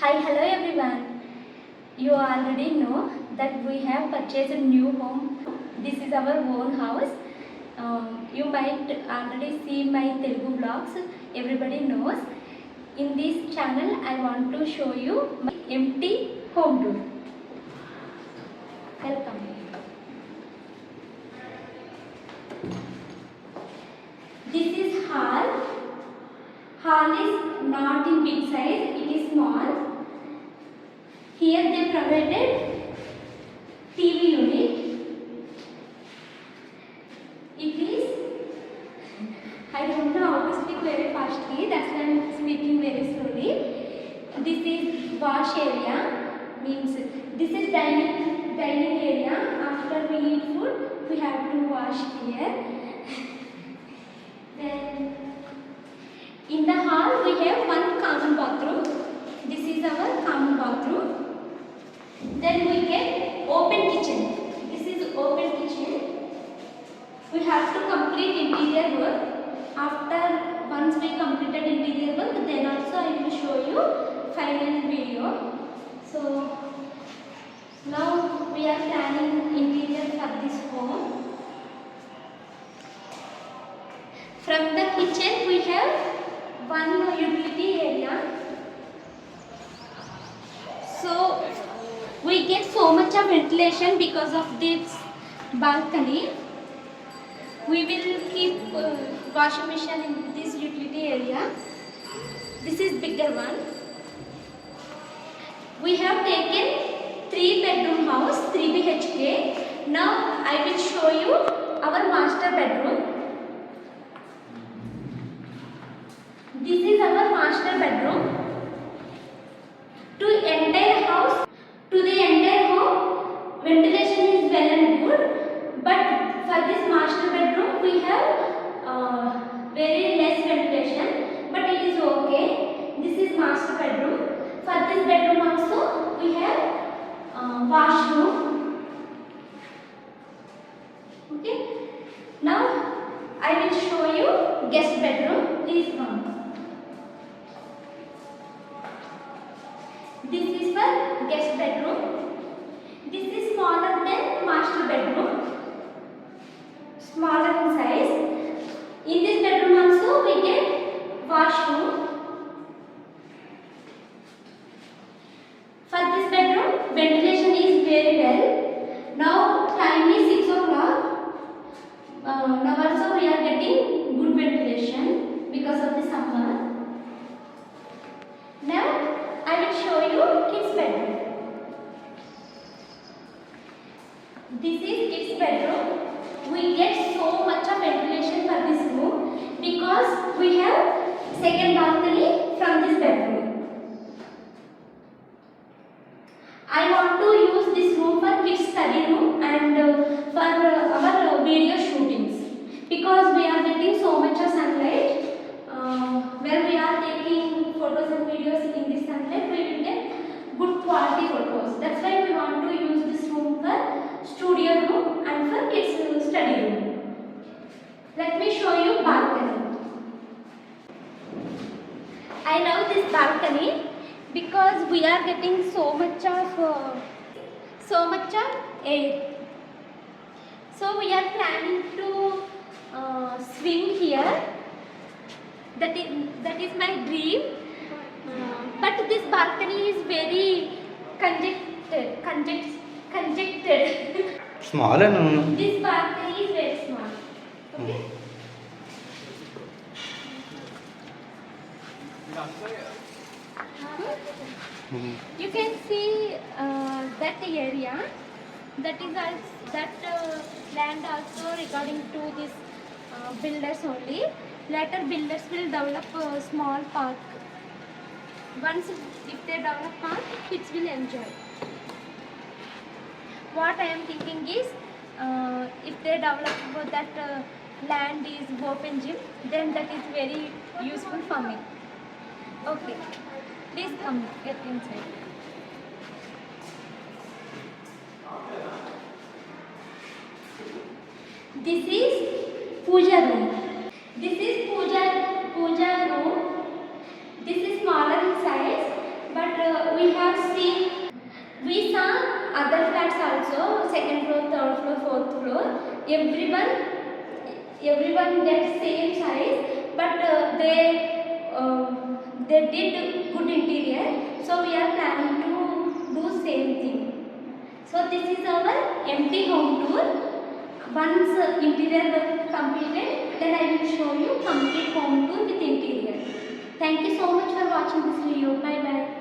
Hi, hello everyone. You already know that we have purchased a new home. This is our own house. You might already see my Telugu vlogs. Everybody knows. In this channel, I want to show you my empty home tour. Welcome. This is hall. Hall is not in big size. It is small. Here they provided TV unit. It is, I don't know how to speak very fastly, that's why I am speaking very slowly. This is wash area, means this is dining area. After we eat food, we have to wash here. Then in the hall we have one common bathroom. This is our common bathroom. Then we get open kitchen. This is open kitchen. We have to complete interior work. Once we completed interior work, then also I will show you final video. So now we are planning interior for this home. From the kitchen we have one utility area. So we get so much of ventilation because of this balcony. We will keep washing machine in this utility area. This is bigger one. We have taken 3-bedroom house, 3 BHK. Now I will show you our master bedroom. This is our master bedroom. To the entire home, ventilation is well and good, but for this master bedroom we have very less ventilation, but it is okay. This is master bedroom. For this bedroom also we have washroom. Okay. Now I will show you guest bedroom. Please come. This is for guest bedroom. This is smaller than master bedroom. Smaller in size. In this bedroom also we get washroom. For this bedroom, ventilation is very well. Now time is 6 o'clock. Now also we are getting good ventilation because of the summer. Now I will show you kids bedroom. This is kids bedroom. We get so much of ventilation for this room because we have second balcony from this bedroom. I want to use this room for kids study room and for our video shootings because we are getting so much of sunlight. When we are taking photos and videos in this sunlight, we will get good quality photos. That's why we want to use this room for studio room and for kids study room. Let me show you balcony. I love this balcony because we are getting so much of air. So we are planning to swim here. That is my dream. But this balcony is very congested. Small and This balcony is very small. Okay. You can see that area. That is land also regarding to this builders only. Later builders will develop a small park. Once if they develop park, kids will enjoy. What I am thinking is, if they develop that land is open gym, then that is very useful for me. Okay, please come get inside. This is Puja room. This is Puja room. This is smaller in size, but we everyone gets same size, but they did good interior, so we are planning to do same thing. So this is our empty home tour. Once interior work completed, then I will show you complete home tour with interior. Thank you so much for watching this video. Bye bye.